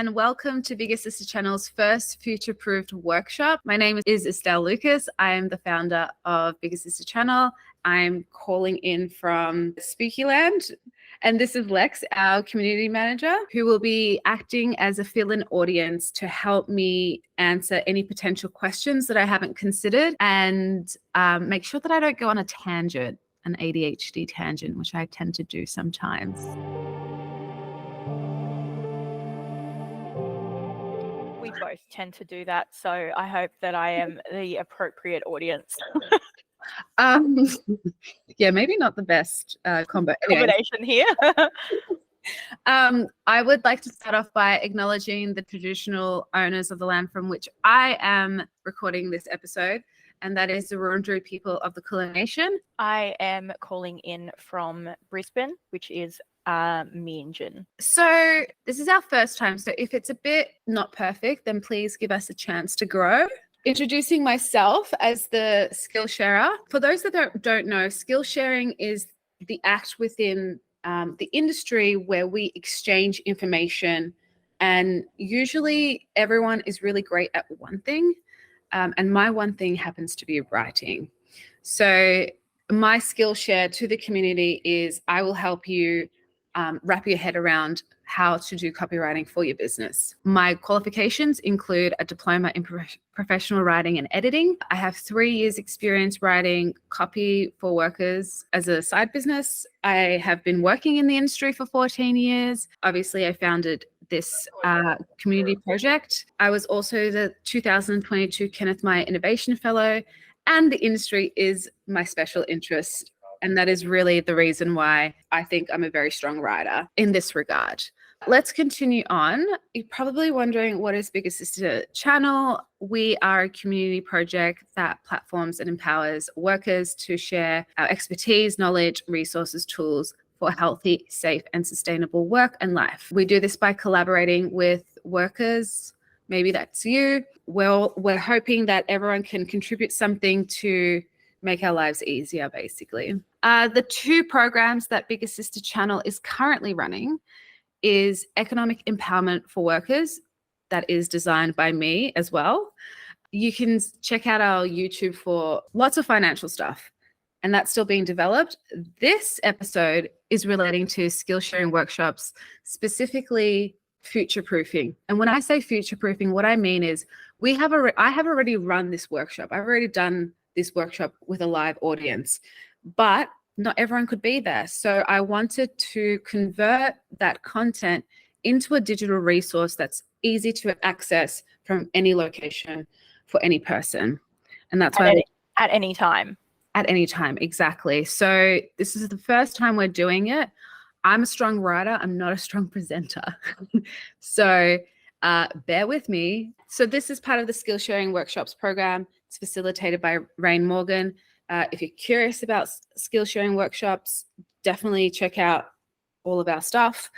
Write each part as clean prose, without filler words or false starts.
and welcome to Bigger Sister Channel's first Futureproofed workshop. My name is Estelle Lucas. I am the founder of Bigger Sister Channel. I'm calling in from Spookyland, and this is Lex, our community manager, who will be acting as a fill-in audience to help me answer any potential questions that I haven't considered and make sure that I don't go on a tangent, an ADHD tangent, which I tend to do sometimes. We both tend to do that, so I hope that I am the appropriate audience. Yeah, maybe not the best combination here. I would like to start off by acknowledging the traditional owners of the land from which I am recording this episode, and that is the Wurundjeri people of the Kulin Nation. I am calling in from Brisbane, which is Meanjin. So this is our first time, so if it's a bit not perfect, then please give us a chance to grow. Introducing myself as the Skillsharer. For those that don't know, Skillsharing is the act within the industry where we exchange information, and usually everyone is really great at one thing, and my one thing happens to be writing. So my Skillshare to the community is I will help you wrap your head around how to do copywriting for your business. My qualifications include a diploma in professional writing and editing. I have 3 years experience writing copy for workers as a side business. I have been working in the industry for 14 years. Obviously, I founded this community project. I was also the 2022 Kenneth Meyer Innovation Fellow, and the industry is my special interest. And that is really the reason why I think I'm a very strong writer in this regard. Let's continue on. You're probably wondering, what is Bigger Sister Channel? We are a community project that platforms and empowers workers to share our expertise, knowledge, resources, tools for healthy, safe, and sustainable work and life. We do this by collaborating with workers. Maybe that's you. Well, we're hoping that everyone can contribute something to make our lives easier, basically. The 2 programs that Bigger Sister Channel is currently running is Economic Empowerment for Workers, that is designed by me as well. You can check out our YouTube for lots of financial stuff, and that's still being developed. This episode is relating to Skillsharing workshops, specifically future-proofing. And when I say future-proofing, what I mean is I have already run this workshop. I've already done this workshop with a live audience, but not everyone could be there. So I wanted to convert that content into a digital resource that's easy to access from any location for any person. And that's why at any time. At any time, exactly. So this is the first time we're doing it. I'm a strong writer. I'm not a strong presenter. So bear with me. So this is part of the Skillsharing Workshops program. It's facilitated by Rain Morgan. If you're curious about Skillsharing workshops, definitely check out all of our stuff.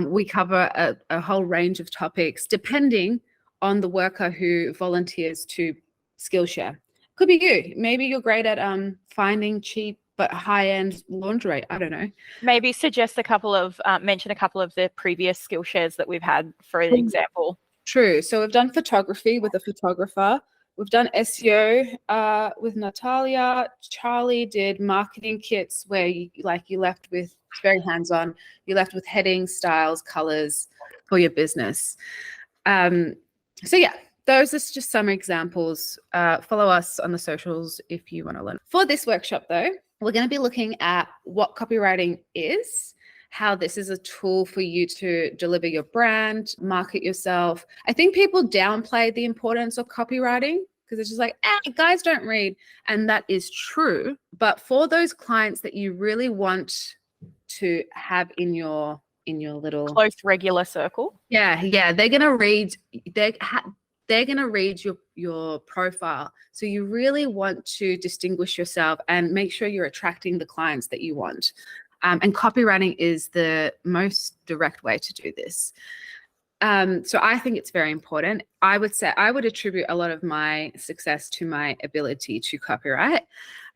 We cover a whole range of topics depending on the worker who volunteers to Skillshare. Could be you. Maybe you're great at finding cheap but high-end lingerie. I don't know. Maybe suggest mention a couple of the previous Skillshares that we've had, for an example. True. So we've done photography with a photographer. We've done SEO with Natalia. Charlie did marketing kits where you left with, it's very hands-on, you left with headings, styles, colors for your business. So yeah, those are just some examples. Follow us on the socials if you want to learn. For this workshop though, we're going to be looking at what copywriting is, how this is a tool for you to deliver your brand, market yourself. I think people downplay the importance of copywriting because it's just like, guys don't read. And that is true. But for those clients that you really want to have in your little close regular circle. Yeah. They're going to read, they're going to read your profile. So you really want to distinguish yourself and make sure you're attracting the clients that you want. And copywriting is the most direct way to do this. So I think it's very important. I would attribute a lot of my success to my ability to copyright.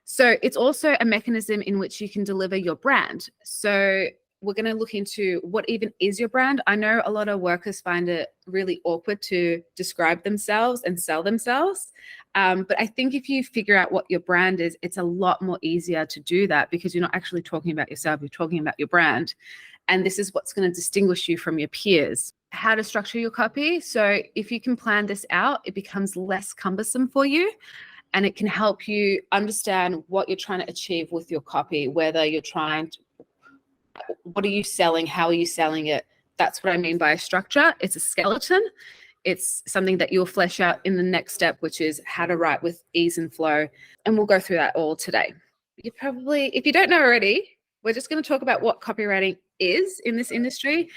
So it's also a mechanism in which you can deliver your brand. So we're going to look into what even is your brand. I know a lot of workers find it really awkward to describe themselves and sell themselves. But I think if you figure out what your brand is, it's a lot more easier to do that, because you're not actually talking about yourself, you're talking about your brand. And this is what's going to distinguish you from your peers. How to structure your copy. So if you can plan this out, it becomes less cumbersome for you, and it can help you understand what you're trying to achieve with your copy, whether you're trying to, what are you selling? How are you selling it? That's what I mean by a structure. It's a skeleton. It's something that you'll flesh out in the next step, which is how to write with ease and flow. And we'll go through that all today. You probably, if you don't know already, we're just going to talk about what copywriting is in this industry.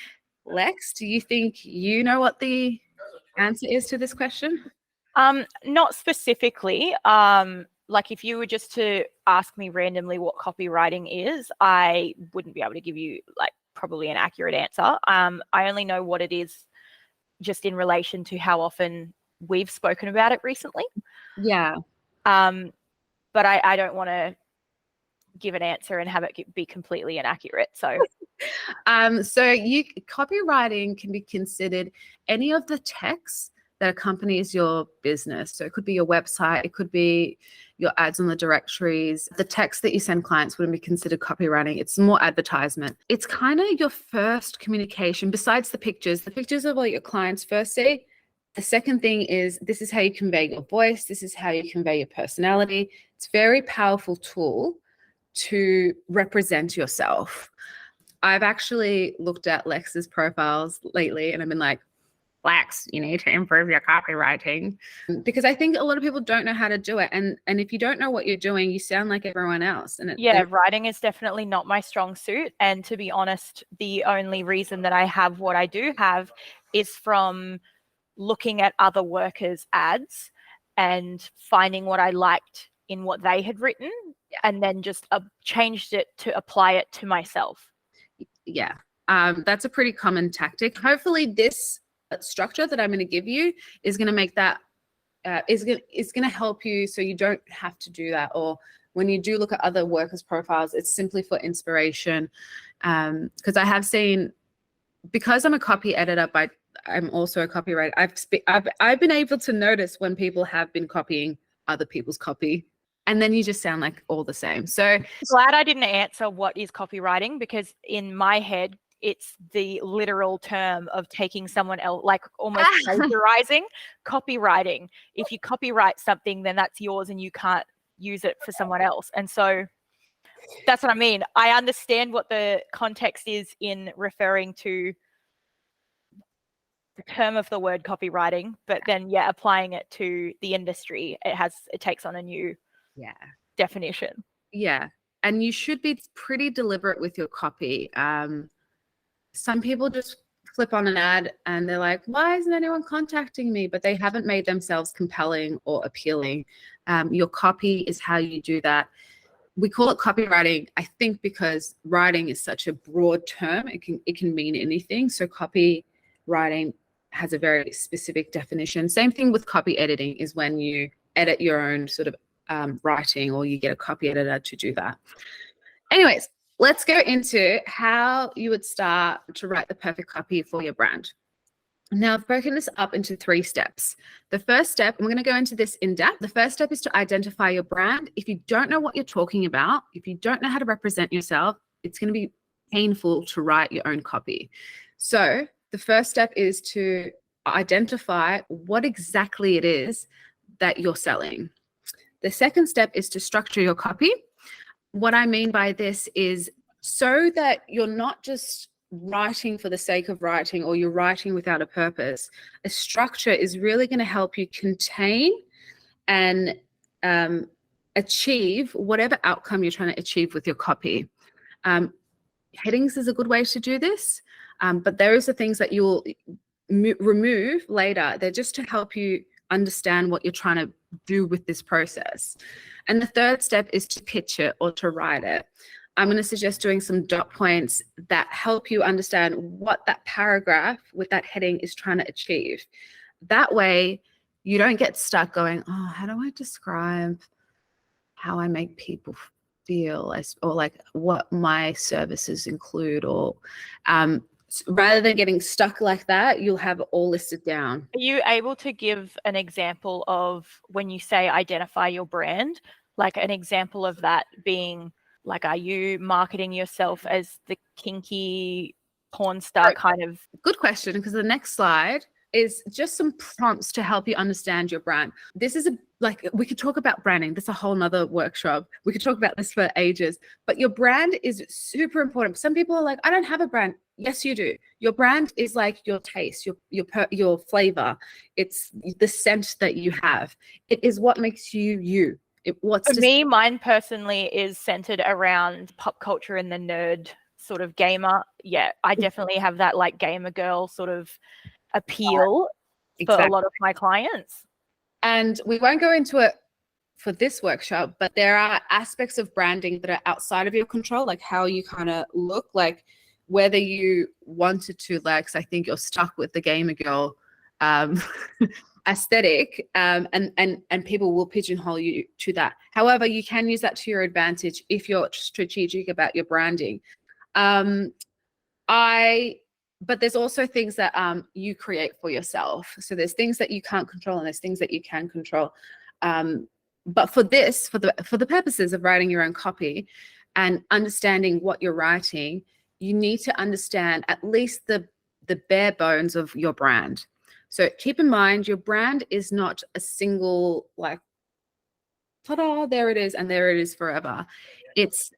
Lex, do you think you know what the answer is to this question? Not specifically. Like if you were just to ask me randomly what copywriting is, I wouldn't be able to give you like probably an accurate answer. I only know what it is just in relation to how often we've spoken about it recently. Yeah. But I don't want to give an answer and have it be completely inaccurate. So copywriting can be considered any of the text that accompanies your business. So it could be your website, it could be your ads on the directories. The text that you send clients wouldn't be considered copywriting. It's more advertisement. It's kind of your first communication besides the pictures. The pictures are what your clients first see. The second thing is, this is how you convey your voice. This is how you convey your personality. It's a very powerful tool to represent yourself. I've actually looked at Lex's profiles lately and I've been like, Lex, you need to improve your copywriting, because I think a lot of people don't know how to do it. And if you don't know what you're doing, you sound like everyone else. And writing is definitely not my strong suit. And to be honest, the only reason that I have what I do have is from looking at other workers' ads and finding what I liked in what they had written, and then just changed it to apply it to myself. Yeah, that's a pretty common tactic. Hopefully this structure that I'm going to give you is going to make that is going to help you, so you don't have to do that. Or when you do look at other workers' profiles, it's simply for inspiration. Because I have seen, because I'm a copy editor, but I'm also a copywriter, I've been able to notice when people have been copying other people's copy, and then you just sound like all the same. So glad I didn't answer what is copywriting, because in my head, it's the literal term of taking someone else, like almost plagiarizing. Copywriting. If you copyright something, then that's yours and you can't use it for someone else. And so that's what I mean. I understand what the context is in referring to the term of the word copywriting, but then applying it to the industry, it takes on a new definition. Yeah. And you should be pretty deliberate with your copy. Some people just flip on an ad and they're like, why isn't anyone contacting me? But they haven't made themselves compelling or appealing. Your copy is how you do that. We call it copywriting, I think, because writing is such a broad term. It can mean anything. So copywriting has a very specific definition. Same thing with copy editing, is when you edit your own sort of writing, or you get a copy editor to do that. Anyways, let's go into how you would start to write the perfect copy for your brand. Now, I've broken this up into 3 steps. The first step, and we're going to go into this in depth. The first step is to identify your brand. If you don't know what you're talking about, if you don't know how to represent yourself, it's going to be painful to write your own copy. So the first step is to identify what exactly it is that you're selling. The second step is to structure your copy. What I mean by this is so that you're not just writing for the sake of writing, or you're writing without a purpose. A structure is really going to help you contain and achieve whatever outcome you're trying to achieve with your copy. Headings is a good way to do this, but those are things that you'll remove later. They're just to help you understand what you're trying to do with this process. And the third step is to pitch it or to write it. I'm going to suggest doing some dot points that help you understand what that paragraph with that heading is trying to achieve. That way, you don't get stuck going, oh, how do I describe how I make people feel or like what my services include, or rather than getting stuck like that, you'll have it all listed down. Are you able to give an example of when you say identify your brand, like an example of that being like, are you marketing yourself as the kinky porn star kind of? Good question, because the next slide is just some prompts to help you understand your brand. This is we could talk about branding. This is a whole nother workshop. We could talk about this for ages, but your brand is super important. Some people are like, I don't have a brand. Yes, you do. Your brand is like your taste, your flavor. It's the scent that you have. It is what makes you you. For me, mine personally is centered around pop culture and the nerd sort of gamer. Yeah, I definitely have that like gamer girl sort of appeal for a lot of my clients. And we won't go into it for this workshop, but there are aspects of branding that are outside of your control, like how you kind of look, like whether you wanted to, like, 'cause I think you're stuck with the gamer girl aesthetic, and people will pigeonhole you to that. However, you can use that to your advantage if you're strategic about your branding. But there's also things that you create for yourself. So there's things that you can't control and there's things that you can control. But for the purposes of writing your own copy and understanding what you're writing, you need to understand at least the bare bones of your brand. So keep in mind, your brand is not a single, like, ta-da, there it is, and there it is forever. It's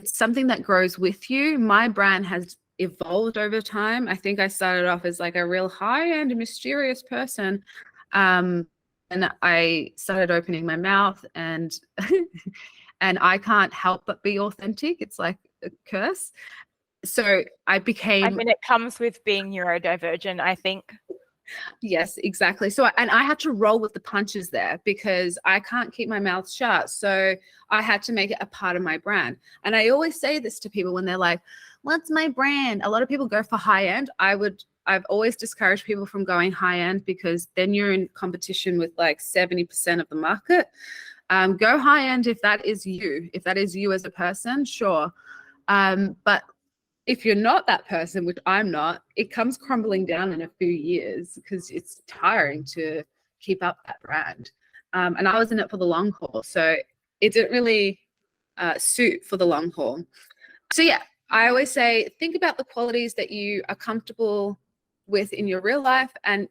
something that grows with you. My brand has evolved over time. I think I started off as like a real high-end mysterious person, and I started opening my mouth, and and I can't help but be authentic. It's like a curse. So I mean, it comes with being neurodivergent, I think. Yes, exactly. So, and I had to roll with the punches there because I can't keep my mouth shut. So I had to make it a part of my brand. And I always say this to people when they're like, what's my brand? A lot of people go for high end. I've always discouraged people from going high end because then you're in competition with like 70% of the market. Go high end if that is you as a person, sure. But if you're not that person, which I'm not, it comes crumbling down in a few years because it's tiring to keep up that brand. And I was in it for the long haul. So it didn't really suit for the long haul. So yeah, I always say, think about the qualities that you are comfortable with in your real life and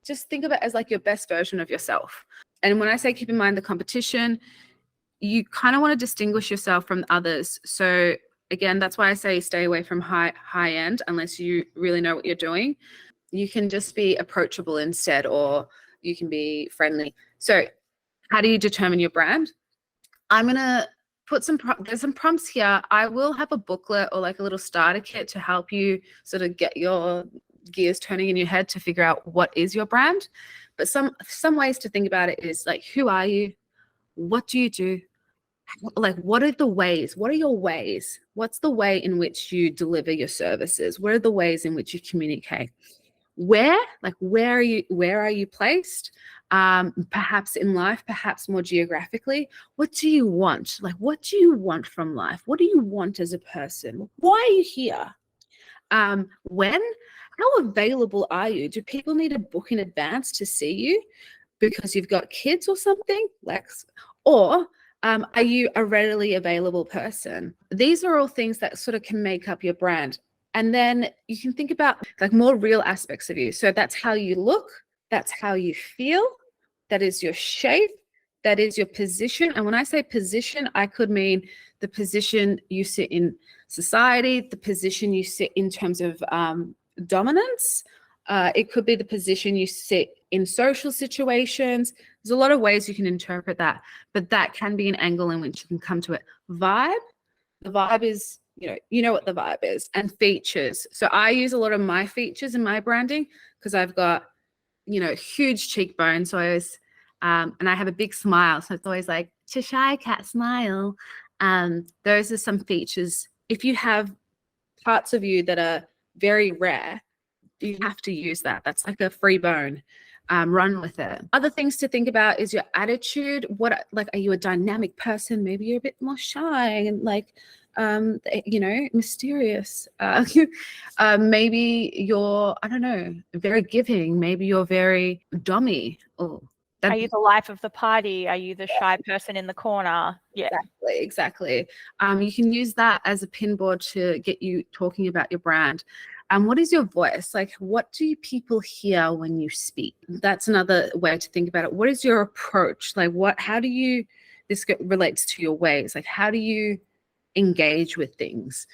just think of it as like your best version of yourself. And when I say keep in mind the competition, you kind of want to distinguish yourself from others. So again, that's why I say stay away from high end unless you really know what you're doing. You can just be approachable instead, or you can be friendly. So how do you determine your brand? I'm going to put there's some prompts here. I will have a booklet or like a little starter kit to help you sort of get your gears turning in your head to figure out what is your brand. But some ways to think about it is like, who are you? What do you do? Like, what are the ways? What are your ways? What's the way in which you deliver your services? What are the ways in which you communicate? Where are you placed? Perhaps in life, perhaps more geographically. What do you want? Like, what do you want from life? What do you want as a person? Why are you here? When? How available are you? Do people need to book in advance to see you because you've got kids or something? Or are you a readily available person? These are all things that sort of can make up your brand. And then you can think about like more real aspects of you. So that's how you look, that's how you feel, that is your shape, that is your position. And when I say position, I could mean the position you sit in society, the position you sit in terms of dominance. It could be the position you sit in social situations. There's a lot of ways you can interpret that, but that can be an angle in which you can come to it. Vibe, the vibe is, you know what the vibe is, and features. So I use a lot of my features in my branding because I've got, huge cheekbones. So I always, and I have a big smile. So it's always like Cheshire cat smile. Those are some features. If you have parts of you that are very rare, you have to use that. That's like a free bone. run with it. Other things to think about is your attitude. What, like, are you a dynamic person? Maybe you're a bit more shy and like, mysterious. Maybe you're, I don't know, very giving. Maybe you're very dommy. Oh, are you the life of the party? Are you the shy person in the corner? Yeah, exactly. You can use that as a pinboard to get you talking about your brand. What is your voice? Like, what do people hear when you speak? That's another way to think about it. What is your approach? Like, how do you, this relates to your ways. Like, how do you engage with things?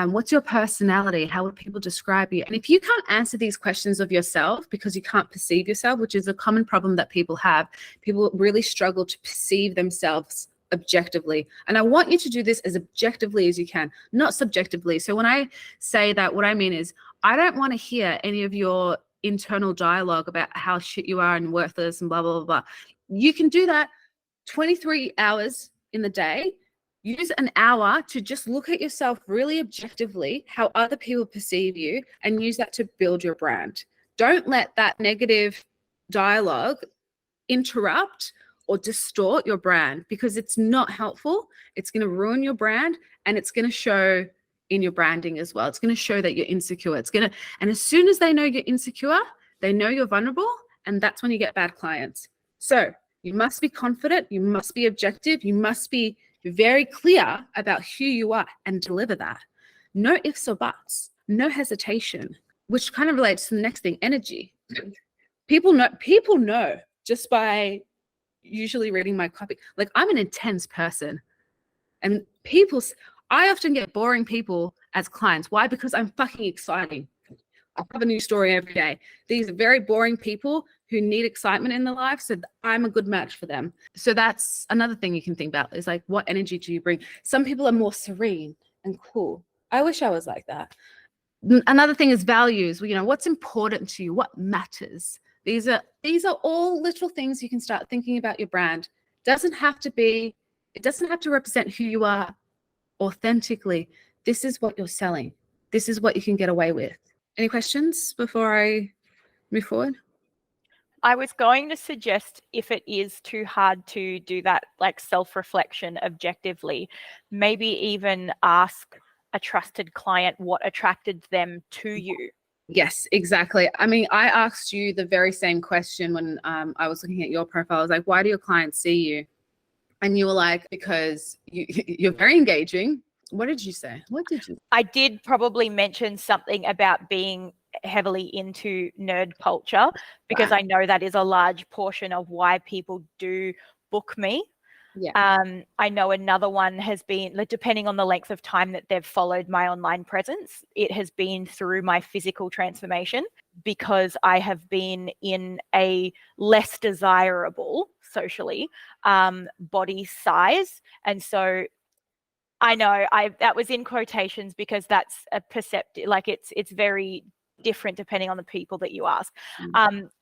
What's your personality? How would people describe you? And if you can't answer these questions of yourself because you can't perceive yourself, which is a common problem that people have, people really struggle to perceive themselves objectively. And I want you to do this as objectively as you can, not subjectively. So when I say that, what I mean is I don't want to hear any of your internal dialogue about how shit you are and worthless and blah, blah, blah, blah. You can do that 23 hours in the day. Use an hour to just look at yourself really objectively, how other people perceive you, and use that to build your brand. Don't let that negative dialogue interrupt or distort your brand, because it's not helpful. It's going to ruin your brand, and it's going to show in your branding as well. It's going to show that you're insecure. And as soon as they know you're insecure, they know you're vulnerable, and that's when you get bad clients. So you must be confident. You must be objective. You must be very clear about who you are and deliver that. No ifs or buts, no hesitation, which kind of relates to the next thing, energy. People know just by usually reading my copy. Like, I'm an intense person, and I often get boring people as clients. Why? Because I'm fucking exciting. I have a new story every day. These are very boring people who need excitement in their life, so I'm a good match for them. So that's another thing you can think about, is like, what energy do you bring? Some people are more serene and cool. I wish I was like that. Another thing is values. What's important to you? What matters? These are all little things you can start thinking about your brand. It doesn't have to represent who you are authentically. This is what you're selling. This is what you can get away with. Any questions before I move forward? I was going to suggest, if it is too hard to do that, like self-reflection objectively, maybe even ask a trusted client what attracted them to you. Yes, exactly. I mean, I asked you the very same question when I was looking at your profile. I was like, why do your clients see you? And you were like, because you're very engaging. What did you say? I did probably mention something about being heavily into nerd culture, because I know that is a large portion of why people do book me. Yeah. I know another one has been, depending on the length of time that they've followed my online presence, it has been through my physical transformation, because I have been in a less desirable socially body size. And so I know that was in quotations, because that's a perceptive, like it's very different depending on the people that you ask.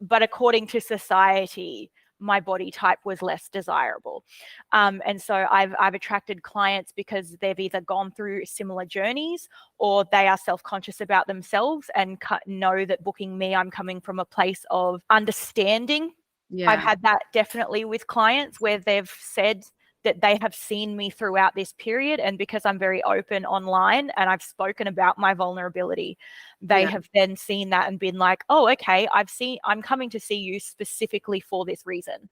But according to society, my body type was less desirable. And so I've attracted clients because they've either gone through similar journeys, or they are self-conscious about themselves and know that booking me, I'm coming from a place of understanding. Yeah. I've had that definitely with clients where they've said that they have seen me throughout this period, and because I'm very open online and I've spoken about my vulnerability, they have then seen that and been like, oh, okay, I'm coming to see you specifically for this reason.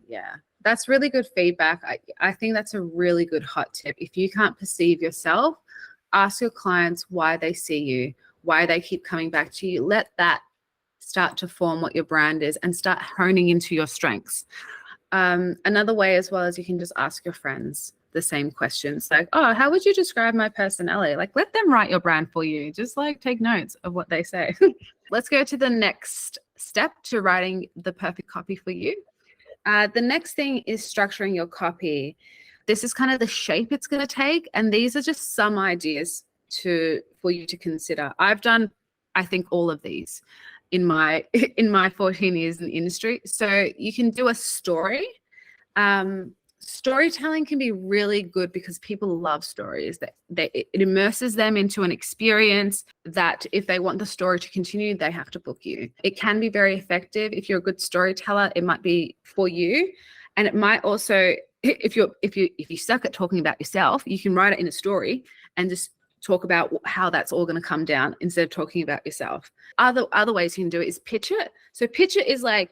Yeah. That's really good feedback. I think that's a really good hot tip. If you can't perceive yourself, ask your clients why they see you, why they keep coming back to you. Let that start to form what your brand is, and start honing into your strengths. Another way as well is you can just ask your friends the same questions, like, oh, how would you describe my personality? Like, let them write your brand for you. Just like take notes of what they say. Let's go to the next step to writing the perfect copy for you. The next thing is structuring your copy. This is kind of the shape it's going to take, and these are just some ideas for you to consider. I've done, I think, all of these in my 14 years in the industry. So you can do a story. storytelling can be really good because people love stories. It immerses them into an experience that if they want the story to continue, they have to book you. It can be very effective. If you're a good storyteller, it might be for you. And it might also, if you suck at talking about yourself, you can write it in a story and just talk about how that's all going to come down instead of talking about yourself. Other ways you can do it is pitch it. So pitch it is like,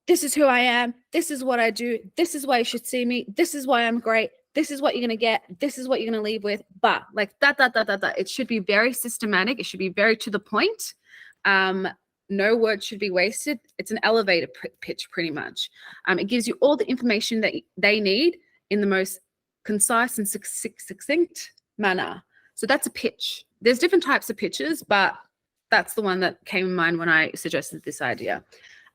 this is who I am. This is what I do. This is why you should see me. This is why I'm great. This is what you're going to get. This is what you're going to leave with. But like that. It should be very systematic. It should be very to the point. No words should be wasted. It's an elevator pitch pretty much. It gives you all the information that they need in the most concise and succinct manner. So that's a pitch. There's different types of pitches, but that's the one that came in mind when I suggested this idea.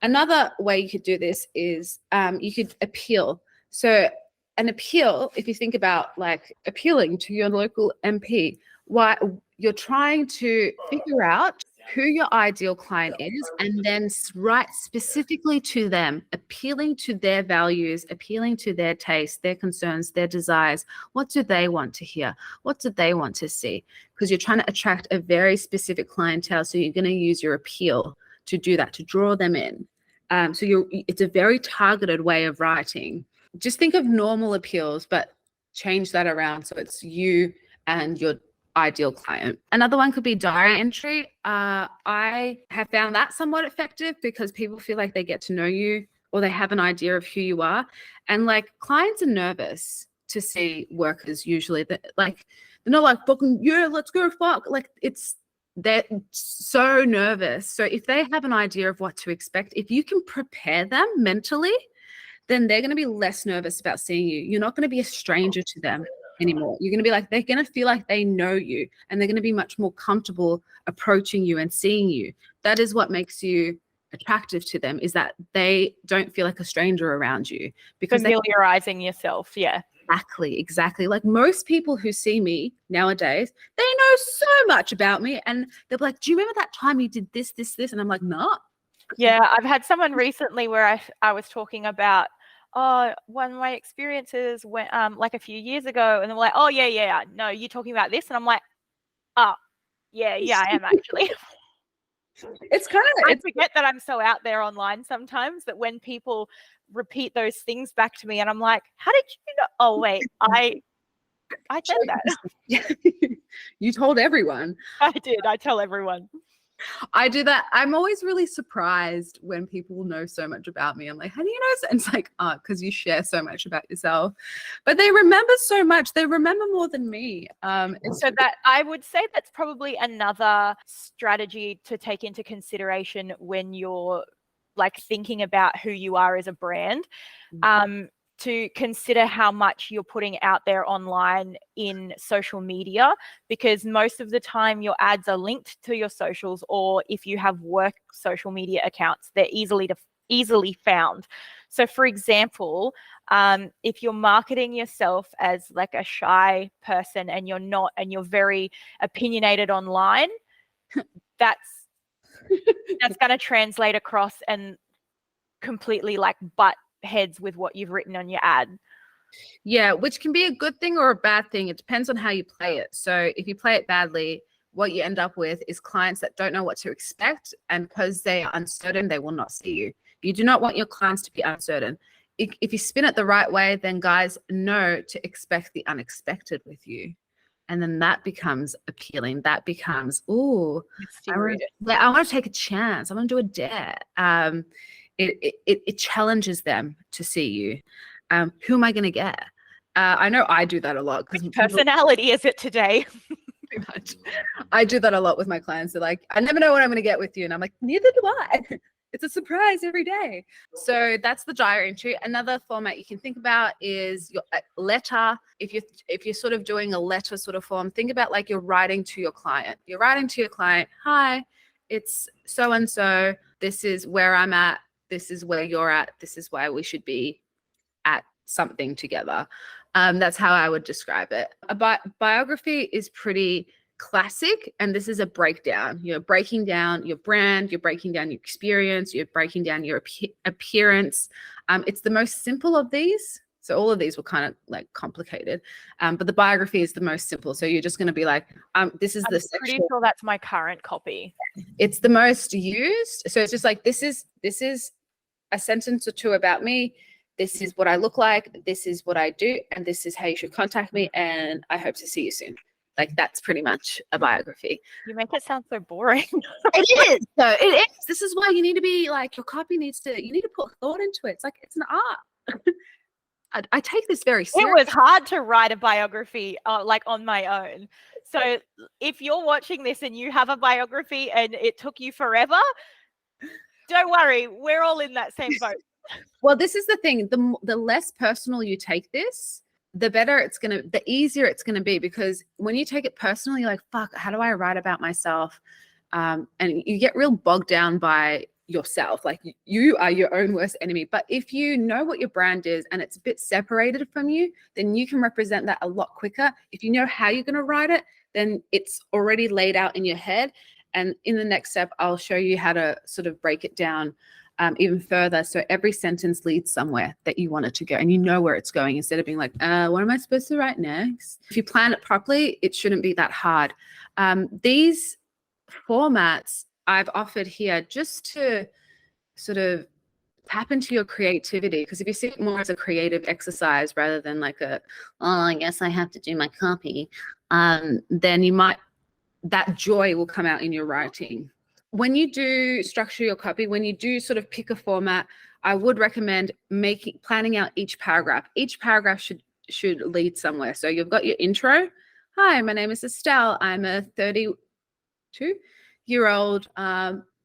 Another way you could do this is you could appeal. So an appeal, if you think about like appealing to your local MP, why you're trying to figure out who your ideal client is and then write specifically to them, appealing to their values, appealing to their tastes, their concerns, their desires. What do they want to hear? What do they want to see? Because you're trying to attract a very specific clientele. So you're going to use your appeal to do that, to draw them in. It's a very targeted way of writing. Just think of normal appeals, but change that around so it's you and your ideal client. Another one could be diary entry. I have found that somewhat effective because people feel like they get to know you or they have an idea of who you are. And like clients are nervous to see workers usually. They're not like, fucking, yeah, let's go fuck. Like they're so nervous. So if they have an idea of what to expect, if you can prepare them mentally, then they're going to be less nervous about seeing you. You're not going to be a stranger to them anymore. You're going to be like, they're going to feel like they know you and they're going to be much more comfortable approaching you and seeing you. That is what makes you attractive to them, is that they don't feel like a stranger around you. Because familiarizing yourself. Yeah. Exactly. Like most people who see me nowadays, they know so much about me and they're like, do you remember that time you did this? And I'm like, no. Yeah, I've had someone recently where I was talking about, one of my experiences went like a few years ago, and they're like, oh yeah, no, you're talking about this, and I'm like, oh yeah, I am actually. It's kind of, I forget that I'm so out there online sometimes that when people repeat those things back to me and I'm like, how did you know? Oh wait, I said that. You told everyone. I did. I tell everyone. I do that. I'm always really surprised when people know so much about me. I'm like, how do you know? And it's like, because you share so much about yourself. But they remember so much. They remember more than me. So that I would say that's probably another strategy to take into consideration when you're like thinking about who you are as a brand. To consider how much you're putting out there online in social media, because most of the time your ads are linked to your socials, or if you have work social media accounts, they're easily found. So for example, if you're marketing yourself as like a shy person and you're not, and you're very opinionated online, that's going to translate across and completely like butt heads with what you've written on your ad. Yeah, which can be a good thing or a bad thing. It depends on how you play it. So if you play it badly, what you end up with is clients that don't know what to expect, and because they are uncertain, they will not see you. You do not want your clients to be uncertain. If you spin it the right way, then guys know to expect the unexpected with you. And then that becomes appealing. That becomes, I want to take a chance. I want to do a dare. It challenges them to see you. Who am I going to get? I know I do that a lot. Which personality is it today? Pretty much. I do that a lot with my clients. They're like, I never know what I'm going to get with you. And I'm like, neither do I. It's a surprise every day. So that's the diary entry. Another format you can think about is your letter. If you're sort of doing a letter sort of form, think about like you're writing to your client. You're writing to your client, hi, it's so-and-so. This is where I'm at. This is where you're at. This is why we should be at something together. That's how I would describe it. A biography is pretty classic, and this is a breakdown. You're breaking down your brand, you're breaking down your experience, you're breaking down your appearance. It's the most simple of these. So all of these were kind of like complicated, but the biography is the most simple. So you're just going to be like, this is the section. I'm pretty sure that's my current copy. It's the most used. So it's just like, this is a sentence or two about me. This is what I look like. This is what I do. And this is how you should contact me. And I hope to see you soon. Like, that's pretty much a biography. You make it sound so boring. It is. So it is. This is why you need to be like, your copy needs to, you need to put thought into it. It's like, it's an art. I take this very seriously. It was hard to write a biography like on my own. So if you're watching this and you have a biography and it took you forever, don't worry. We're all in that same boat. Well, this is the thing. The less personal you take this, the better it's going to, the easier it's going to be, because when you take it personally, you're like, fuck, how do I write about myself? And you get real bogged down by yourself. Like, you are your own worst enemy. But if you know what your brand is and it's a bit separated from you, then you can represent that a lot quicker. If you know how you're going to write it, then it's already laid out in your head. And in the next step, I'll show you how to sort of break it down even further. So every sentence leads somewhere that you want it to go, and you know where it's going, instead of being like, what am I supposed to write next? If you plan it properly, it shouldn't be that hard. These formats I've offered here just to sort of tap into your creativity, because if you see it more as a creative exercise rather than like a, oh, I guess I have to do my copy, then you might, that joy will come out in your writing. When you do structure your copy, when you do sort of pick a format, I would recommend planning out each paragraph. Each paragraph should lead somewhere. So you've got your intro. Hi, my name is Estelle. I'm a 32-year-old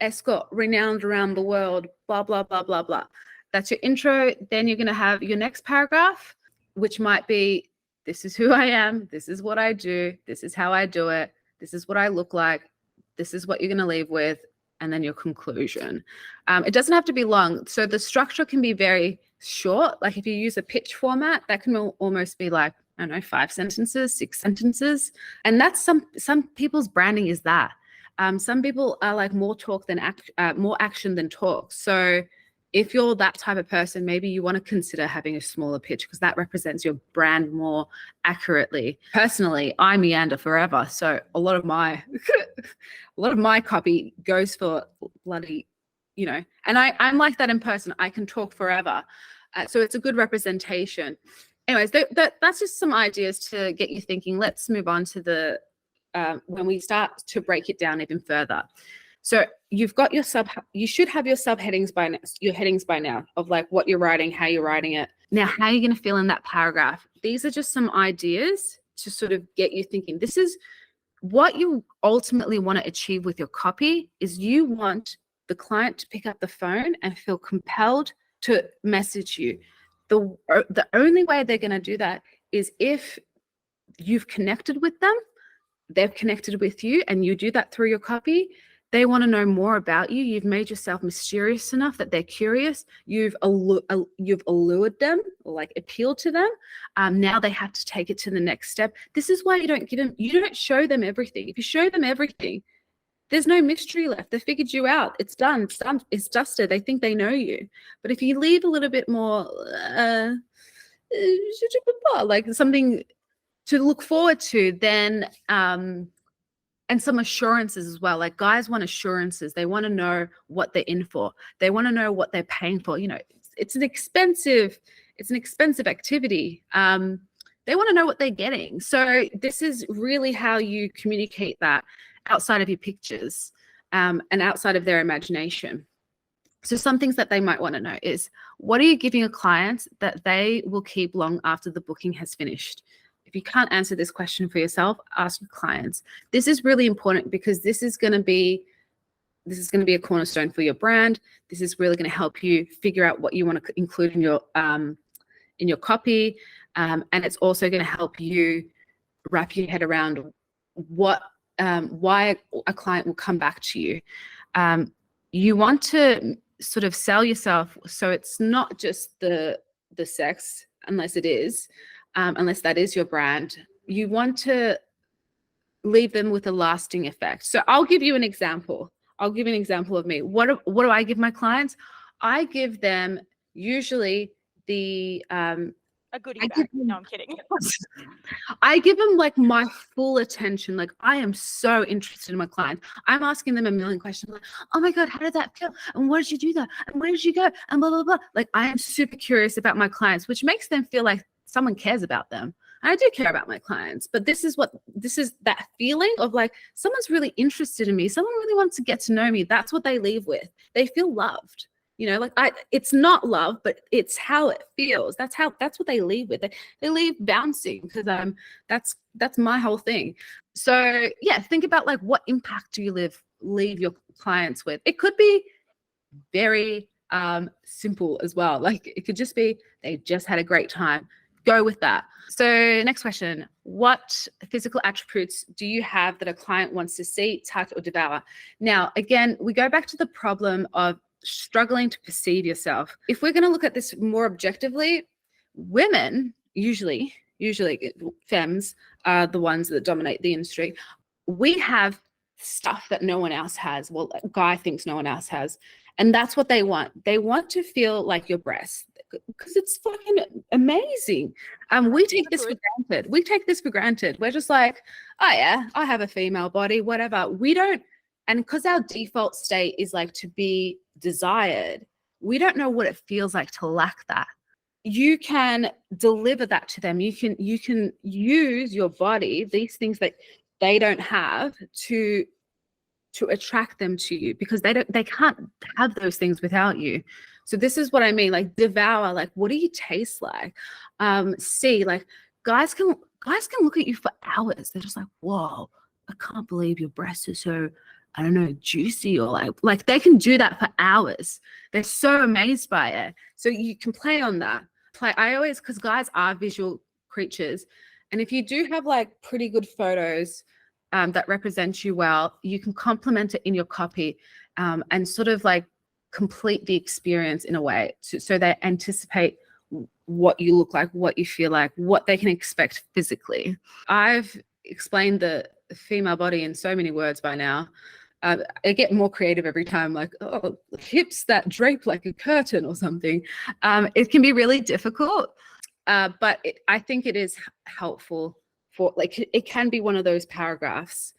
escort, renowned around the world, blah, blah, blah, blah, blah. That's your intro. Then you're going to have your next paragraph, which might be, this is who I am. This is what I do. This is how I do it. This is what I look like. This is what you're going to leave with. And then your conclusion. It doesn't have to be long. So the structure can be very short. Like if you use a pitch format, that can almost be like, I don't know, 5 sentences, 6 sentences. And that's some people's branding is that. Some people are like more talk than more action than talk. So if you're that type of person, maybe you want to consider having a smaller pitch, because that represents your brand more accurately. Personally, I meander forever. So a lot of my copy goes for bloody, and I'm like that in person. I can talk forever. So it's a good representation. Anyways, that's just some ideas to get you thinking. Let's move on to when we start to break it down even further. So you've got you should have your subheadings your headings by now, of like what you're writing, how you're writing it. Now, how are you going to fill in that paragraph? These are just some ideas to sort of get you thinking. This is what you ultimately want to achieve with your copy, is you want the client to pick up the phone and feel compelled to message you. The only way they're going to do that is if you've connected with them, they've connected with you, and you do that through your copy. They want to know more about you. You've made yourself mysterious enough that they're curious. You've allured them, or like appealed to them. Now they have to take it to the next step. This is why you don't show them everything. If you show them everything, there's no mystery left. They figured you out. It's done. It's done. It's dusted. They think they know you. But if you leave a little bit more, like something to look forward to, then and some assurances as well. Like guys want assurances. They want to know what they're in for. They want to know what they're paying for. It's an expensive activity. They want to know what they're getting. So this is really how you communicate that outside of your pictures and outside of their imagination. So some things that they might want to know is, what are you giving a client that they will keep long after the booking has finished? If you can't answer this question for yourself, ask your clients. This is really important, because this is going to be a cornerstone for your brand. This is really going to help you figure out what you want to include in your copy, and it's also going to help you wrap your head around why a client will come back to you. You want to sort of sell yourself, so it's not just the sex, unless it is. Unless that is your brand. You want to leave them with a lasting effect. So I'll give you an example. I'll give you an example of me. What do I give my clients? I give them usually the a A goodie I bag. give them, No, I'm kidding. I give them like my full attention. Like I am so interested in my client. I'm asking them a million questions. Like, oh my God, how did that feel? And what did you do that? And where did you go? And blah, blah, blah. Like I am super curious about my clients, which makes them feel like someone cares about them. And I do care about my clients, but this is that feeling of like, someone's really interested in me. Someone really wants to get to know me. That's what they leave with. They feel loved. Like it's not love, but it's how it feels. That's what they leave with. They leave bouncing because that's my whole thing. So yeah, think about like what impact do you leave your clients with? It could be very simple as well. Like it could just be they just had a great time. Go with that. So next question, what physical attributes do you have that a client wants to see, touch, or devour? Now, again, we go back to the problem of struggling to perceive yourself. If we're going to look at this more objectively, women usually femmes are the ones that dominate the industry. We have stuff that no one else has. Well, a guy thinks no one else has. And that's what they want. They want to feel like your breasts because it's fucking amazing. We take this for granted. We're just like, oh yeah, I have a female body, whatever. We don't, and because our default state is like to be desired, we don't know what it feels like to lack that. You can deliver that to them. You can use your body, these things that they don't have, to attract them to you, because they can't have those things without you. So this is what I mean, like devour, like what do you taste like? See, like guys can look at you for hours. They're just like, whoa, I can't believe your breasts are so, I don't know, juicy, or like they can do that for hours. They're so amazed by it. So you can play on that. Because guys are visual creatures. And if you do have like pretty good photos that represent you well, you can complement it in your copy and sort of like complete the experience in a way so they anticipate what you look like, what you feel like, what they can expect physically. I've explained the female body in so many words by now. I get more creative every time, like, oh, hips that drape like a curtain or something. It can be really difficult, but I think it is helpful for, like, it can be one of those paragraphs.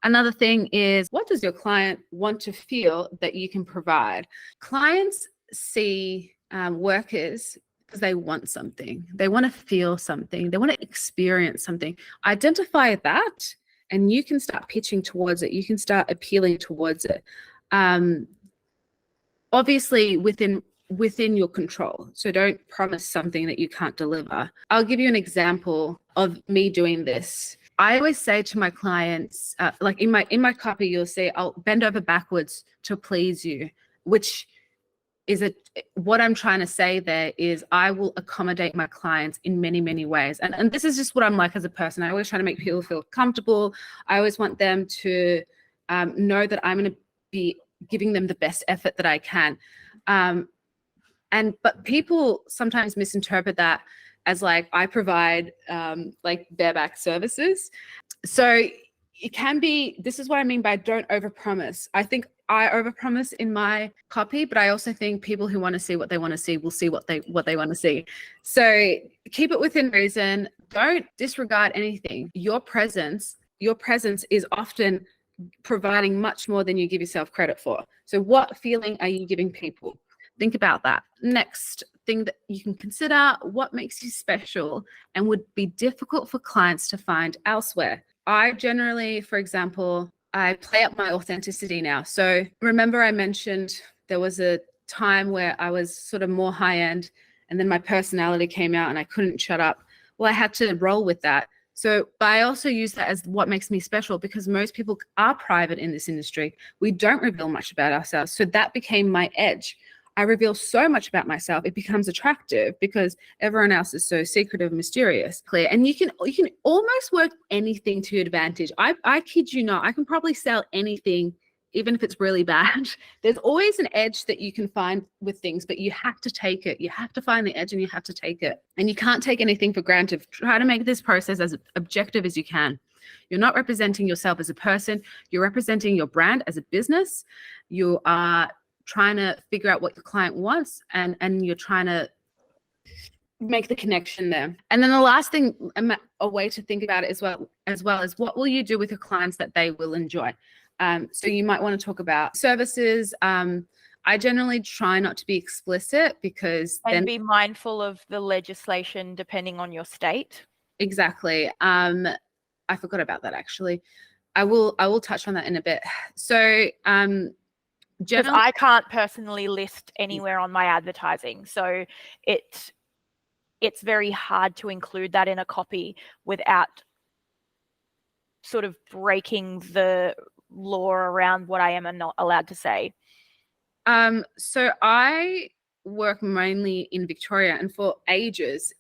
Another thing is, what does your client want to feel that you can provide? Clients see workers because they want something. They want to feel something. They want to experience something. Identify that, and you can start pitching towards it. You can start appealing towards it. Obviously within your control. So don't promise something that you can't deliver. I'll give you an example of me doing this. I always say to my clients, like in my copy, you'll see I'll bend over backwards to please you, which is what I'm trying to say there is I will accommodate my clients in many, many ways. And this is just what I'm like as a person. I always try to make people feel comfortable. I always want them to know that I'm going to be giving them the best effort that I can. But people sometimes misinterpret that as like I provide like bareback services. So it can be, this is what I mean by don't overpromise. I think I overpromise in my copy, but I also think people who want to see what they want to see will see what they want to see. So keep it within reason. Don't disregard anything. Your presence is often providing much more than you give yourself credit for. So what feeling are you giving people? Think about that. Next thing that you can consider, what makes you special and would be difficult for clients to find elsewhere. I generally, for example, I play up my authenticity now. So remember I mentioned there was a time where I was sort of more high end and then my personality came out and I couldn't shut up. Well, I had to roll with that. So I also use that as what makes me special, because most people are private in this industry. We don't reveal much about ourselves. So that became my edge. I reveal so much about myself, it becomes attractive because everyone else is so secretive, mysterious, clear. And you can almost work anything to your advantage. I kid you not, I can probably sell anything, even if it's really bad. There's always an edge that you can find with things, but you have to take it. You have to find the edge and you have to take it. And you can't take anything for granted. Try to make this process as objective as you can. You're not representing yourself as a person. You're representing your brand as a business. You are trying to figure out what the client wants, and you're trying to make the connection there. And then the last thing, a way to think about it as well is what will you do with your clients that they will enjoy? So you might want to talk about services. I generally try not to be explicit because and be mindful of the legislation depending on your state. Exactly. I forgot about that actually. I will touch on that in a bit. So because I can't personally list anywhere on my advertising, so it's very hard to include that in a copy without sort of breaking the law around what I am and not allowed to say. So I work mainly in Victoria, and for ages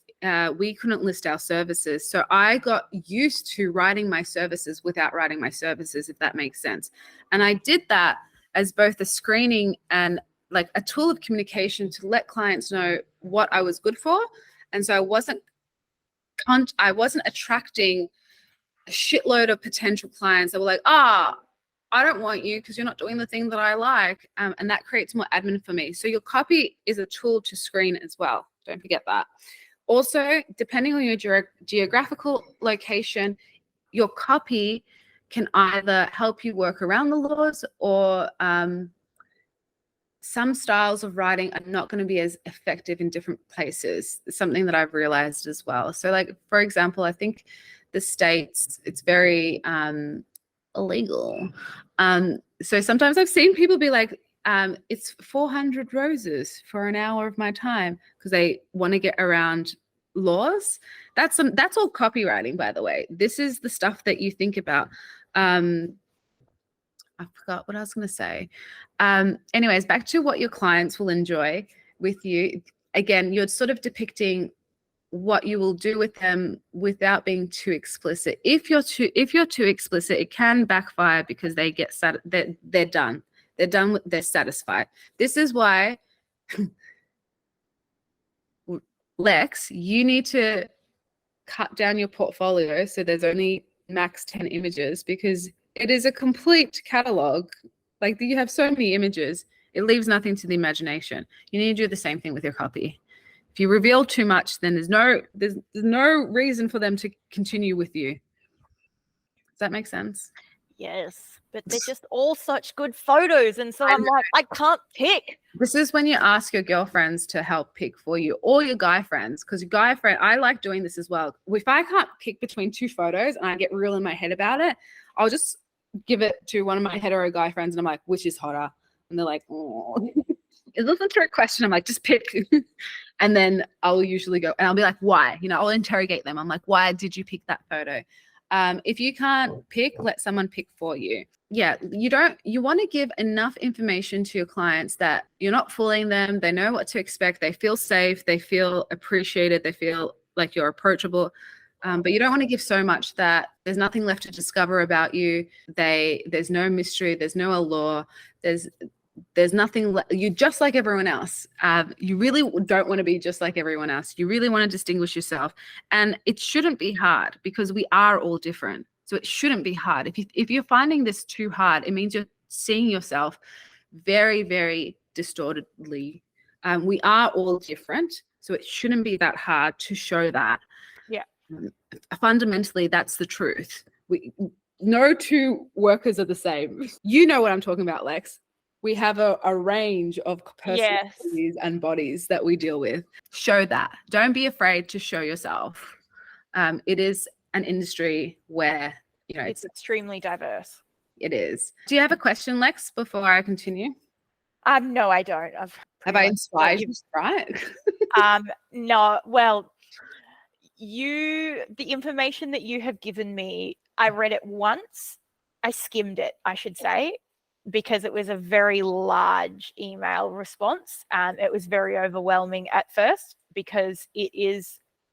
we couldn't list our services. So I got used to writing my services without writing my services, if that makes sense. And I did that as both a screening and like a tool of communication to let clients know what I was good for. And so I wasn't attracting a shitload of potential clients that were like, I don't want you because you're not doing the thing that I like. And that creates more admin for me. So your copy is a tool to screen as well. Don't forget that. Also, depending on your geographical location, your copy can either help you work around the laws, or some styles of writing are not going to be as effective in different places. It's something that I've realized as well. So like, for example, I think the States, it's very illegal. So sometimes I've seen people be like, it's 400 roses for an hour of my time, because they want to get around laws. That's all copywriting, by the way. This is the stuff that you think about. I forgot what I was going to say. Anyways, back to what your clients will enjoy with you. Again, you're sort of depicting what you will do with them without being too explicit. If you're too explicit, it can backfire because they get they're done. They're satisfied. This is why, Lex, you need to cut down your portfolio so there's only max 10 images, because it is a complete catalog. Like, you have so many images, it leaves nothing to the imagination. You need to do the same thing with your copy. If you reveal too much, then there's no reason for them to continue with you. Does that make sense? Yes, but they're just all such good photos, and so I'm like, I can't pick. This is when you ask your girlfriends to help pick for you, or your guy friends, because I like doing this as well. If I can't pick between two photos and I get real in my head about it, I'll just give it to one of my hetero guy friends and I'm like, which is hotter? And they're like, oh. It wasn't a trick question. I'm like, just pick. And then I'll usually go and I'll be like, why? I'll interrogate them. I'm like, why did you pick that photo? If you can't pick, let someone pick for you. Yeah, you want to give enough information to your clients that you're not fooling them. They know what to expect. They feel safe. They feel appreciated. They feel like you're approachable. But you don't want to give so much that there's nothing left to discover about you. There's no mystery. There's no allure. There's nothing. You're just like everyone else. You really don't want to be just like everyone else. You really want to distinguish yourself. And it shouldn't be hard, because we are all different. So it shouldn't be hard. If you're finding this too hard, it means you're seeing yourself very, very distortedly. We are all different. So it shouldn't be that hard to show that. Yeah. Fundamentally, that's the truth. No two workers are the same. You know what I'm talking about, Lex. We have a range of personalities and bodies that we deal with. Show that. Don't be afraid to show yourself. It is an industry where, it's extremely diverse. It is. Do you have a question, Lex, before I continue? No, I don't. Have I inspired you, right? No, well, the information that you have given me, I read it once. I skimmed it, I should say, because it was a very large email response. It was very overwhelming at first, because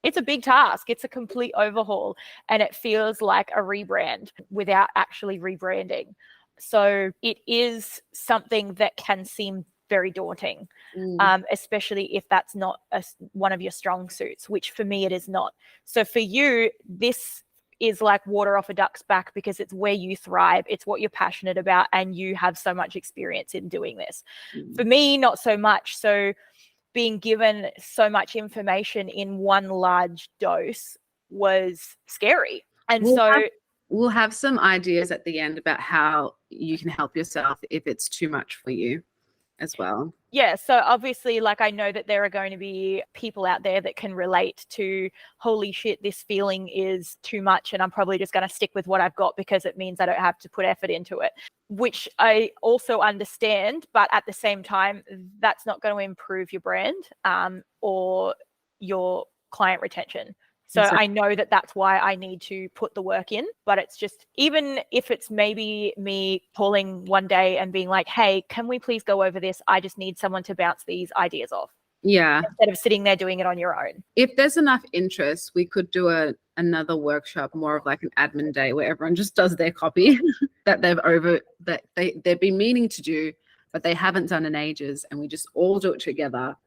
it's a big task. It's a complete overhaul, and it feels like a rebrand without actually rebranding. So it is something that can seem very daunting, especially if that's not one of your strong suits, which for me it is not. So for you, this is like water off a duck's back, because it's where you thrive. It's what you're passionate about, and you have so much experience in doing this. For me, not so much. So being given so much information in one large dose was scary. And we'll have some ideas at the end about how you can help yourself if it's too much for you as well. Yeah, so obviously, like, I know that there are going to be people out there that can relate to, holy shit, this feeling is too much, and I'm probably just going to stick with what I've got because it means I don't have to put effort into it, which I also understand. But at the same time, that's not going to improve your brand or your client retention. So Exactly. I know that that's why I need to put the work in, but it's just, even if it's maybe me calling one day and being like, hey, can we please go over this? I just need someone to bounce these ideas off. Yeah. Instead of sitting there doing it on your own. If there's enough interest, we could do another workshop, more of like an admin day where everyone just does their copy that they've been meaning to do, but they haven't done in ages, and we just all do it together,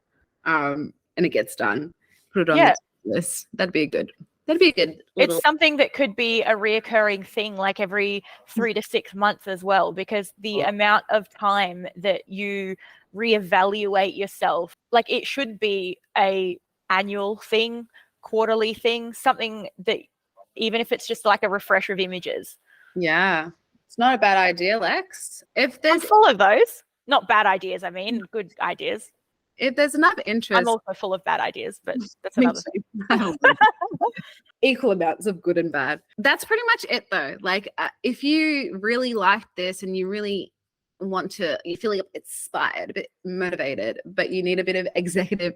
and it gets done. Put it on the list. That'd be good. It's something that could be a reoccurring thing, like every 3 to 6 months as well, because the amount of time that you reevaluate yourself, like, it should be a annual thing, quarterly thing, something that, even if it's just like a refresh of images. Yeah, it's not a bad idea, Lex. I'm full of those. Not bad ideas, I mean, good ideas. If there's enough interest. I'm also full of bad ideas, but that's another thing. Equal amounts of good and bad. That's pretty much it though. Like, if you really like this and you really want to, you feel inspired, a bit motivated, but you need a bit of executive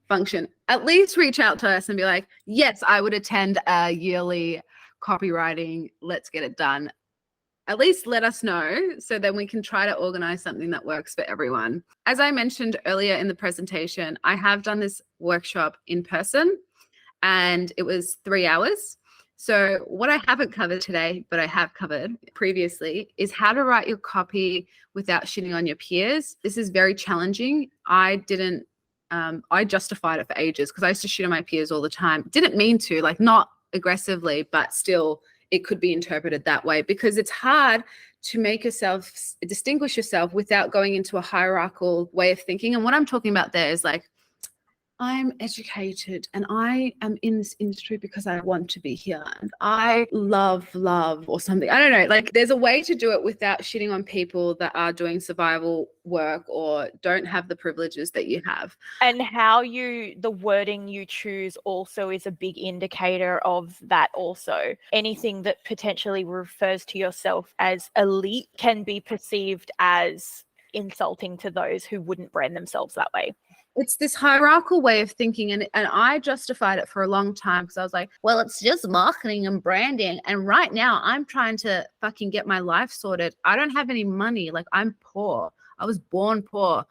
function, at least reach out to us and be like, yes, I would attend a yearly copywriting. Let's get it done. At least let us know, so then we can try to organize something that works for everyone. As I mentioned earlier in the presentation, I have done this workshop in person and it was 3 hours. So what I haven't covered today, but I have covered previously, is how to write your copy without shitting on your peers. This is very challenging. I justified it for ages because I used to shit on my peers all the time. Didn't mean to, like, not aggressively, but still it could be interpreted that way, because it's hard to make yourself distinguish yourself without going into a hierarchical way of thinking. And what I'm talking about there is like, I'm educated and I am in this industry because I want to be here and I love or something. I don't know. Like, there's a way to do it without shitting on people that are doing survival work or don't have the privileges that you have. And the wording you choose also is a big indicator of that also. Anything that potentially refers to yourself as elite can be perceived as insulting to those who wouldn't brand themselves that way. It's this hierarchical way of thinking, and I justified it for a long time because I was like, well, it's just marketing and branding, and right now I'm trying to fucking get my life sorted. I don't have any money. Like, I'm poor. I was born poor.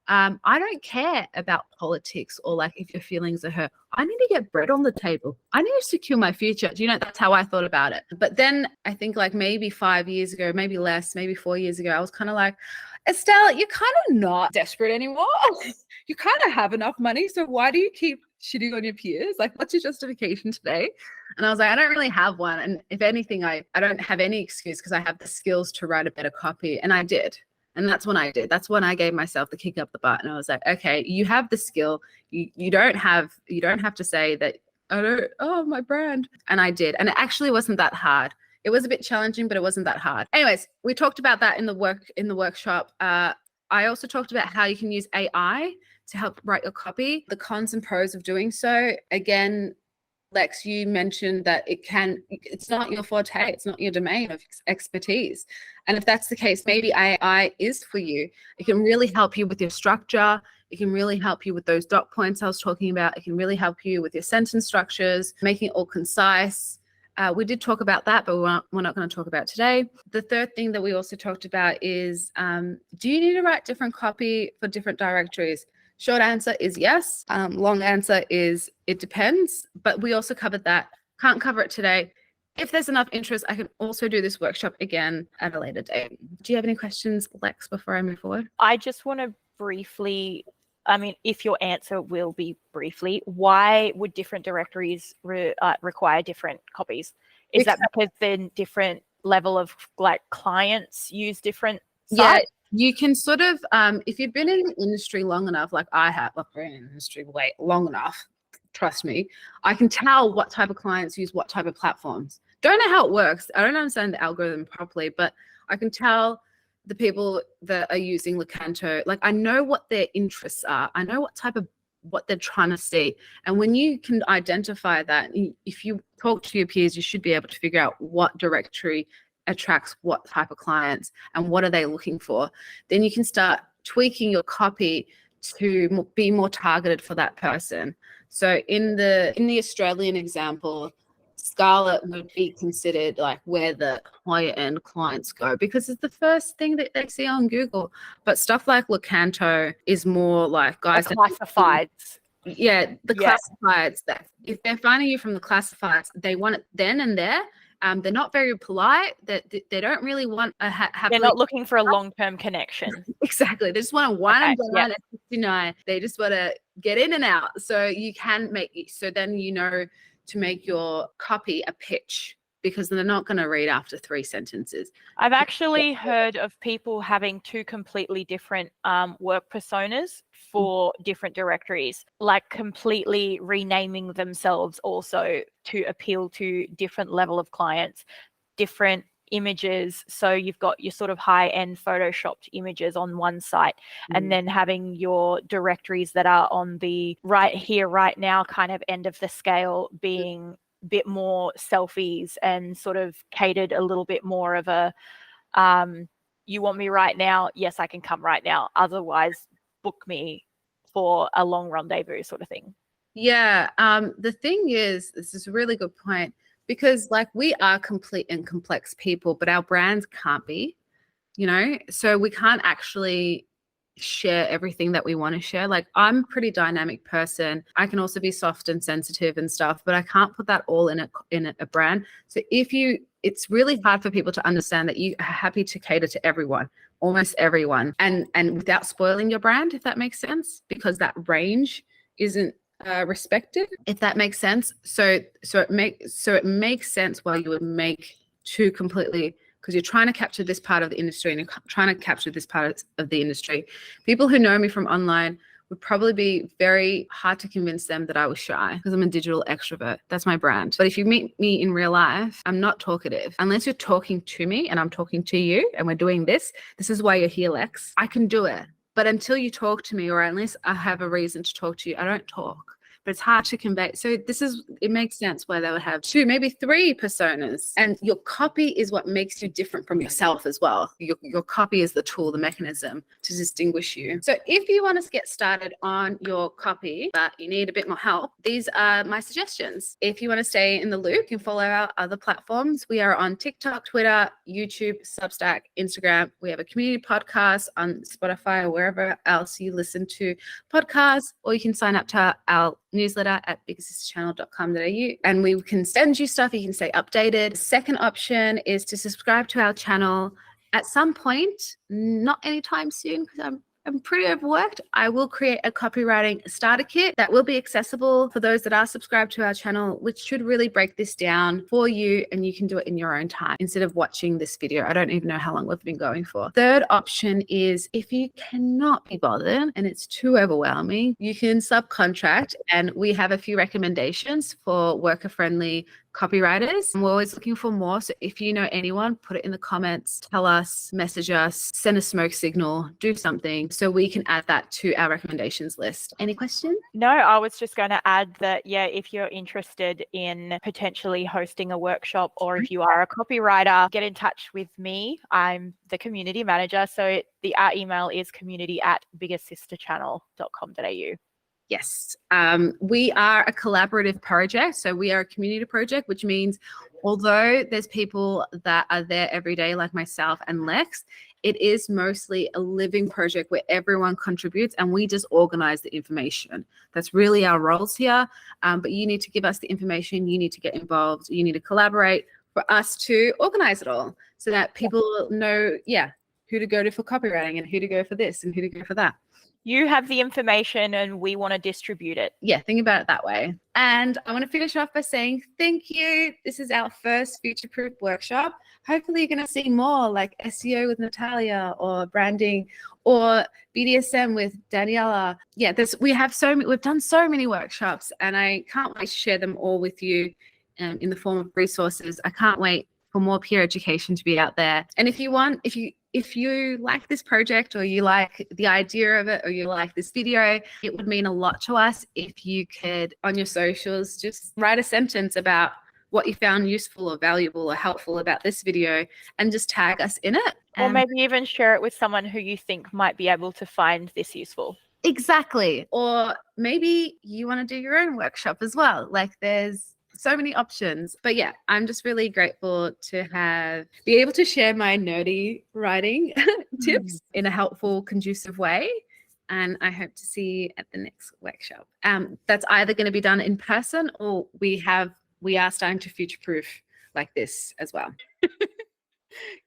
I don't care about politics or like if your feelings are hurt. I need to get bread on the table. I need to secure my future. Do you know, that's how I thought about it. But then I think like maybe 5 years ago, maybe less, maybe 4 years ago, I was kind of like, Estelle, you're kind of not desperate anymore. You kind of have enough money. So why do you keep shitting on your peers? Like, what's your justification today? And I was like, I don't really have one. And if anything, I don't have any excuse because I have the skills to write a better copy. And I did. And that's when I did. That's when I gave myself the kick up the butt. And I was like, okay, you have the skill. You don't have to say that, my brand. And I did. And it actually wasn't that hard. It was a bit challenging, but it wasn't that hard. Anyways, we talked about that in the workshop. I also talked about how you can use AI to help write your copy, the cons and pros of doing so. Again, Lex, you mentioned that it's not your forte, it's not your domain of expertise. And if that's the case, maybe AI is for you. It can really help you with your structure. It can really help you with those dot points I was talking about. It can really help you with your sentence structures, making it all concise. We did talk about that, but we're not going to talk about today. The third thing that we also talked about is, do you need to write different copy for different directories? Short answer is yes. Long answer is it depends, but we also covered that. Can't cover it today. If there's enough interest, I can also do this workshop again at a later date. Do you have any questions, Lex, before I move forward? I just want to briefly, if your answer will be briefly, why would different directories require different copies? Is that because then different level of like clients use different sites? You can sort of, if you've been in the industry long enough, like I have, like been in the industry way long enough, trust me, I can tell what type of clients use what type of platforms. Don't know how it works. I don't understand the algorithm properly, but I can tell the people that are using Lecanto, like I know what their interests are. I know what they're trying to see. And when you can identify that, if you talk to your peers, you should be able to figure out what directory attracts what type of clients and what are they looking for. Then you can start tweaking your copy to be more targeted for that person. So in the Australian example, Scarlet would be considered like where the higher end clients go because it's the first thing that they see on Google. But stuff like Lecanto is more like guys classifieds. The classifieds, that if they're finding you from the classifieds, they want it then and there. They're not very polite. They don't really want a they're not looking for a long-term connection. Exactly. They just want to one and done at 59. They just want to get in and out. So you can then you know to make your copy a pitch because they're not going to read after 3 sentences. I've actually heard of people having 2 completely different work personas for different directories, like completely renaming themselves also to appeal to different level of clients, different images. So you've got your sort of high-end photoshopped images on one site, and then having your directories that are on the right here, right now kind of end of the scale being a bit more selfies and sort of catered a little bit more of a you want me right now? Yes, I can come right now. Otherwise, book me for a long rendezvous sort of thing. Yeah. The thing is, this is a really good point, because like we are complete and complex people, but our brands can't be, so we can't actually share everything that we want to share. Like I'm a pretty dynamic person. I can also be soft and sensitive and stuff, but I can't put that all in a brand. So it's really hard for people to understand that you are happy to cater to everyone, almost everyone, and without spoiling your brand, if that makes sense, because that range isn't respected, if that makes sense. So it makes sense why you would make 2 completely, because you're trying to capture this part of the industry and you're trying to capture this part of the industry. People who know me from online would probably be very hard to convince them that I was shy because I'm a digital extrovert. That's my brand. But if you meet me in real life, I'm not talkative. Unless you're talking to me and I'm talking to you and we're doing this is why you're here, Lex. I can do it. But until you talk to me, or unless I have a reason to talk to you, I don't talk. But it's hard to convey. So it makes sense why they would have 2, maybe 3 personas. And your copy is what makes you different from yourself as well. Your copy is the tool, the mechanism to distinguish you. So if you want to get started on your copy, but you need a bit more help, these are my suggestions. If you want to stay in the loop, you can follow our other platforms. We are on TikTok, Twitter, YouTube, Substack, Instagram. We have a community podcast on Spotify or wherever else you listen to podcasts, or you can sign up to our newsletter at bigsisterchannel.com.au, and we can send you stuff. You can stay updated. Second option is to subscribe to our channel at some point, not anytime soon because I'm pretty overworked. I will create a copywriting starter kit that will be accessible for those that are subscribed to our channel, which should really break this down for you, and you can do it in your own time instead of watching this video. I don't even know how long we've been going for. Third option is if you cannot be bothered and it's too overwhelming, you can subcontract, and we have a few recommendations for worker-friendly copywriters. We're always looking for more. So if you know anyone, put it in the comments, tell us, message us, send a smoke signal, do something so we can add that to our recommendations list. Any questions? No, I was just going to add that, if you're interested in potentially hosting a workshop, or if you are a copywriter, get in touch with me. I'm the community manager. So our email is community@biggersisterchannel.com.au. Yes. We are a collaborative project. So we are a community project, which means although there's people that are there every day like myself and Lex, it is mostly a living project where everyone contributes and we just organize the information. That's really our roles here. But you need to give us the information. You need to get involved. You need to collaborate for us to organize it all so that people know, who to go to for copywriting and who to go for this and who to go for that. You have the information and we want to distribute it. Yeah, think about it that way. And I want to finish off by saying thank you. This is our first Futureproof workshop. hopefully you're going to see more like SEO with Natalia, or branding, or BDSM with Daniela. Yeah, we've done so many workshops, and I can't wait to share them all with you in the form of resources. I can't wait for more peer education to be out there. And if you like this project, or you like the idea of it, or you like this video, it would mean a lot to us if you could, on your socials, just write a sentence about what you found useful or valuable or helpful about this video, and just tag us in it. Or maybe even share it with someone who you think might be able to find this useful. Exactly. Or maybe you want to do your own workshop as well. Like, there's so many options. But yeah, I'm just really grateful to be able to share my nerdy writing tips in a helpful, conducive way. And I hope to see you at the next workshop. That's either going to be done in person, or we are starting to future-proof like this as well.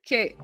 Okay.